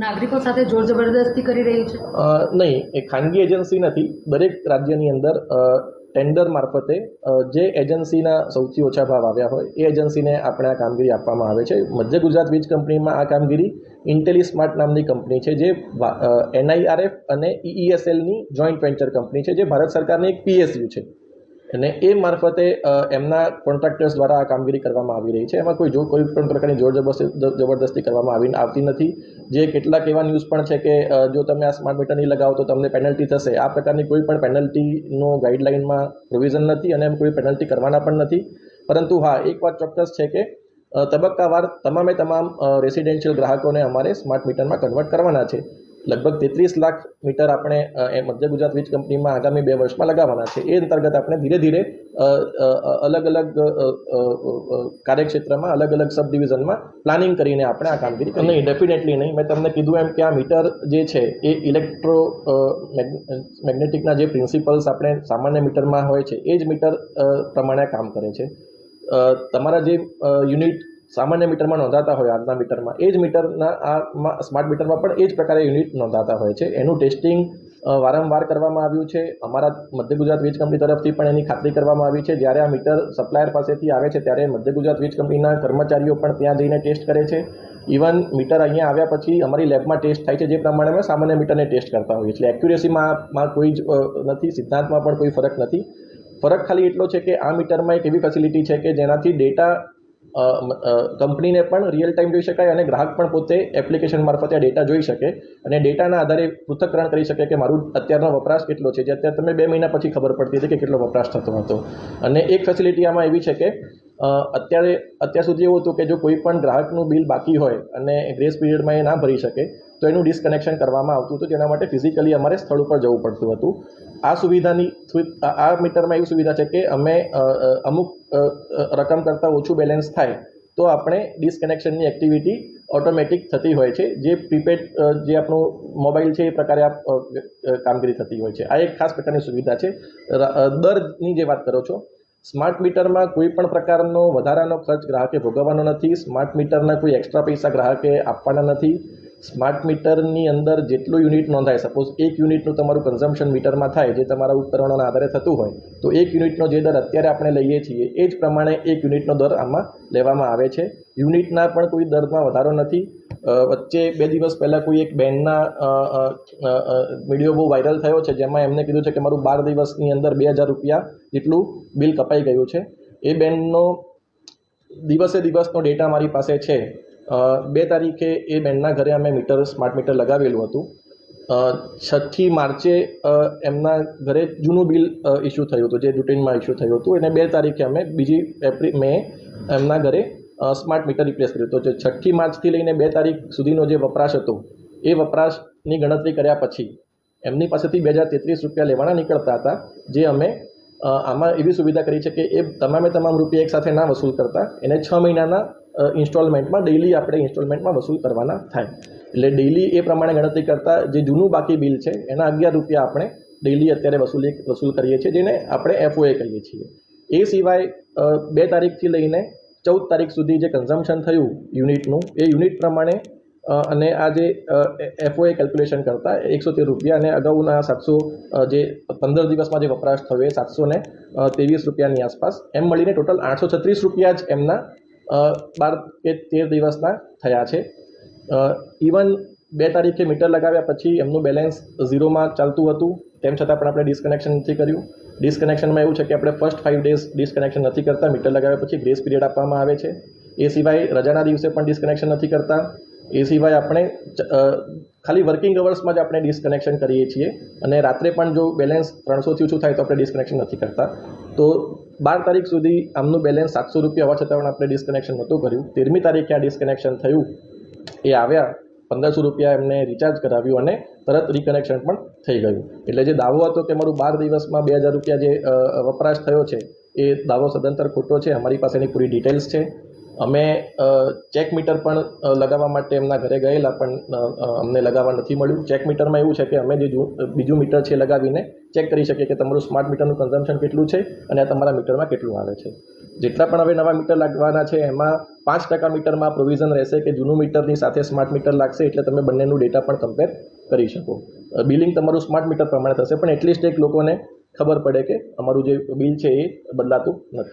નાગરિકો સાથે જોર જબરદસ્તી કરી રહી છે? નહીં, એ ખાનગી એજન્સી નથી. દરેક રાજ્યની અંદર ટેન્ડર મારફતે જે એજન્સીના સૌથી ઓછા ભાવ આવ્યા હોય એ એજન્સીને આપણે આ કામગીરી આપવામાં આવે છે. મધ્ય ગુજરાત વીજ કંપનીમાં આ કામગીરી ઇન્ટેલિસ્માર્ટ નામની કંપની છે, જે NIRF અને EESLની જોઈન્ટ વેન્ચર કંપની છે, જે ભારત સરકારની એક PSU છે, અને એ મારફતે એમના કોન્ટ્રાક્ટર્સ દ્વારા આ કામગીરી કરવામાં આવી રહી છે. એમાં કોઈ પણ પ્રકારની જોર જબરદસ્તી કરવામાં આવતી નથી. જે કેટલાક એવા ન્યૂઝ પણ છે કે જો તમે આ સ્માર્ટ મીટર નહીં લગાવો તો તમને પેનલ્ટી થશે. આ પ્રકારની કોઈ પણ પેનલ્ટીનો ગાઈડલાઇનમાં પ્રોવિઝન નથી અને એમ કોઈ પેનલ્ટી કરવાના પણ નથી. પરંતુ હા, એક વાત ચોક્કસ છે કે તબક્કાવાર તમામે તમામ રેસિડેન્શિયલ ગ્રાહકોને અમારે સ્માર્ટ મીટરમાં કન્વર્ટ કરવાના છે. લગભગ 33 લાખ મીટર આપણે મધ્ય ગુજરાત વીજ કંપનીમાં આગામી 2 વર્ષમાં લગાવવાના છે. એ અંતર્ગત આપણે ધીરે ધીરે અલગ અલગ કાર્યક્ષેત્રમાં અલગ અલગ સબ ડિવિઝનમાં પ્લાનિંગ કરીને આપણે આ કામગીરી નહીં, ડેફિનેટલી નહીં. મેં તમને કીધું એમ કે આ મીટર જે છે એ મેગ્નેટિકના જે પ્રિન્સિપલ્સ આપણે સામાન્ય મીટરમાં હોય છે એ જ મીટર પ્રમાણે કામ કરે છે. તમારા જે યુનિટ સામાન્ય મીટરમાં નોંધાતા હોય આજના મીટરમાં, એ જ મીટરના આ સ્માર્ટ મીટરમાં પણ એ જ પ્રકારે યુનિટ નોંધાતા હોય છે. એનું ટેસ્ટિંગ વારંવાર કરવામાં આવ્યું છે. અમારા મધ્ય ગુજરાત વીજ કંપની તરફથી પણ એની ખાતરી કરવામાં આવી છે. જ્યારે આ મીટર સપ્લાયર પાસેથી આવે છે ત્યારે મધ્ય ગુજરાત વીજ કંપનીના કર્મચારીઓ પણ ત્યાં જઈને ટેસ્ટ કરે છે. ઇવન મીટર અહીંયા આવ્યા પછી અમારી લેબમાં ટેસ્ટ થાય છે, જે પ્રમાણે અમે સામાન્ય મીટરને ટેસ્ટ કરતા હોઈએ છીએ. એક્યુરેસીમાં કોઈ જ નથી, સિદ્ધાંતમાં પણ કોઈ ફરક નથી. ફરક ખાલી એટલો છે કે આ મીટરમાં એક એવી ફેસિલિટી છે કે જેનાથી ડેટા કંપનીને પણ રિયલ ટાઈમ જોઈ શકાય અને ગ્રાહક પણ પોતે એપ્લિકેશન મારફતે આ ડેટા જોઈ શકે અને ડેટાના આધારે પૃથ્થકરણ કરી શકે કે મારું અત્યારનો વપરાશ કેટલો છે, જે અત્યારે તમે 2 મહિના પછી ખબર પડતી હતી કે કેટલો વપરાશ થતો હતો. અને એક ફેસિલિટી આમાં એવી છે કે અત્યાર સુધી એવું હતું કે જો કોઈ પણ ગ્રાહકનું બિલ બાકી હોય અને ગ્રેસ પીરિયડમાં એ ના ભરી શકે તો એનું ડિસ્કનેક્શન કરવામાં આવતું હતું, જેના માટે ફિઝિકલી અમારે સ્થળ ઉપર જવું પડતું હતું. આ સુવિધાની આ મીટરમાં એવી સુવિધા છે કે અમે અમુક રકમ કરતાં ઓછું બેલેન્સ થાય તો આપણે ડિસ્કનેક્શનની એક્ટિવિટી ઓટોમેટિક થતી હોય છે. જે પ્રીપેડ જે આપણું મોબાઈલ છે એ પ્રકારે આ કામગીરી થતી હોય છે. આ એક ખાસ પ્રકારની સુવિધા છે. દરની જે વાત કરો છો, સ્માર્ટ મીટરમાં કોઈ પણ પ્રકારનો વધારાનો ખર્ચ ગ્રાહકે ભોગવવાનો નથી. સ્માર્ટ મીટરના કોઈ એક્સ્ટ્રા પૈસા ગ્રાહકે આપવાના નથી. સ્માર્ટ મીટરની અંદર જેટલું યુનિટ નોંધાય, સપોઝ 1 યુનિટનું તમારું કન્ઝમ્પશન મીટરમાં થાય, જે તમારા ઉપકરણોના આધારે થતું હોય, તો 1 યુનિટનો જે દર અત્યારે આપણે લઈએ છીએ એ જ પ્રમાણે 1 યુનિટનો દર આમાં લેવામાં આવે છે. યુનિટના પણ કોઈ દરમાં વધારો નથી. વચ્ચે 2 દિવસ પહેલાં કોઈ એક બેનના વિડીયો બહુ વાયરલ થયો છે, જેમાં એમને કીધું છે કે મારું 12 દિવસની અંદર 2000 રૂપિયા જેટલું બિલ કપાઈ ગયું છે. એ બેનનો દિવસે દિવસનો ડેટા મારી પાસે છે. 2 તારીખે એ બેનના ઘરે અમે સ્માર્ટ મીટર લગાવેલું હતું. 6મી માર્ચે એમના ઘરે જૂનું બિલ ઇસ્યુ થયું હતું, જે રૂટીનમાં ઇસ્યુ થયું હતું, અને 2 તારીખે અમે 2 મે એમના ઘરે સ્માર્ટ મીટર રિપ્લેસ કર્યું હતું. જે 6મી માર્ચથી લઈને 2 તારીખ સુધીનો જે વપરાશ હતો એ વપરાશની ગણતરી કર્યા પછી એમની પાસેથી 2033 રૂપિયા લેવાના નીકળતા હતા, જે અમે આમાં એવી સુવિધા કરી છે કે એ તમામ રૂપિયા એકસાથે ના વસૂલ કરતા એને 6 મહિનાના ઇન્સ્ટોલમેન્ટમાં ડેઇલી આપણે ઇન્સ્ટોલમેન્ટમાં વસૂલ કરવાના થાય. એટલે ડેઇલી એ પ્રમાણે ગણતરી કરતાં જે જૂનું બાકી બિલ છે એના 11 રૂપિયા આપણે ડેઇલી અત્યારે વસૂલ કરીએ છીએ, જેને આપણે FOA કહીએ છીએ. એ સિવાય 2 તારીખથી લઈને 14 તારીખ સુધી જે કન્ઝમ્પશન થયું યુનિટનું, એ યુનિટ પ્રમાણે અને આ જે FOA કેલ્ક્યુલેશન કરતાં 113 રૂપિયા અને અગાઉના 700 જે 15 દિવસમાં જે વપરાશ થયો એ 723 રૂપિયાની આસપાસ, એમ મળીને ટોટલ 836 રૂપિયા જ એમના 12 કે 13 દિવસના થયા છે. ઇવન 2 તારીખે મીટર લગાવ્યા પછી એમનું બેલેન્સ 0માં ચાલતું હતું, તેમ છતાં પણ આપણે ડિસ્કનેક્શન નથી કર્યું. ડિસ્કનેક્શનમાં એવું છે કે આપણે ફર્સ્ટ 5 ડેઝ ડિસ્કનેક્શન નથી કરતા. મીટર લગાવ્યા પછી ગ્રેસ પીરિયડ આપવામાં આવે છે. એ સિવાય રજાના દિવસે પણ ડિસ્કનેક્શન નથી કરતા. એ સિવાય આપણે ખાલી વર્કિંગ અવર્સમાં જ આપણે ડિસ્કનેક્શન કરીએ છીએ, અને રાત્રે પણ જો બેલેન્સ 300થી ઓછું થાય તો આપણે ડિસ્કનેક્શન નથી કરતા. તો 12 તારીખ સુધી આમનું બેલેન્સ 700 રૂપિયા હોવા છતાં પણ આપણે ડિસ્કનેક્શન નહોતું કર્યું. 13મી તારીખે આ ડિસ્કનેક્શન થયું, એ આવ્યા, 1500 રૂપિયા એમને રિચાર્જ કરાવ્યું અને તરત રિકનેક્શન પણ થઈ ગયું. એટલે જે દાવો હતો કે મારું 12 દિવસમાં 2000 રૂપિયા જે વપરાશ થયો છે, એ દાવો સદંતર ખોટો છે. અમારી પાસેની પૂરી ડિટેલ્સ છે. અમે ચેક મીટર પણ લગાવવા માટે એમના ઘરે ગયેલા, પણ અમને લગાવવા નથી મળ્યું. ચેક મીટરમાં એવું છે કે અમે જે બીજું મીટર છે લગાવીને ચેક કરી શકીએ કે તમારું સ્માર્ટ મીટરનું કન્ઝમ્પશન કેટલું છે અને આ તમારા મીટરમાં કેટલું આવે છે. જેટલા પણ હવે નવા મીટર લાગવાના છે એમાં 5% મીટરમાં પ્રોવિઝન રહેશે કે જૂનું મીટરની સાથે સ્માર્ટ મીટર લાગશે, એટલે તમે બંનેનું ડેટા પણ કમ્પેર કરી શકો. બિલિંગ તમારું સ્માર્ટ મીટર પ્રમાણે થશે, પણ એટલીસ્ટ એક લોકોને ખબર પડે કે અમારું જે બિલ છે એ બદલાતું નથી.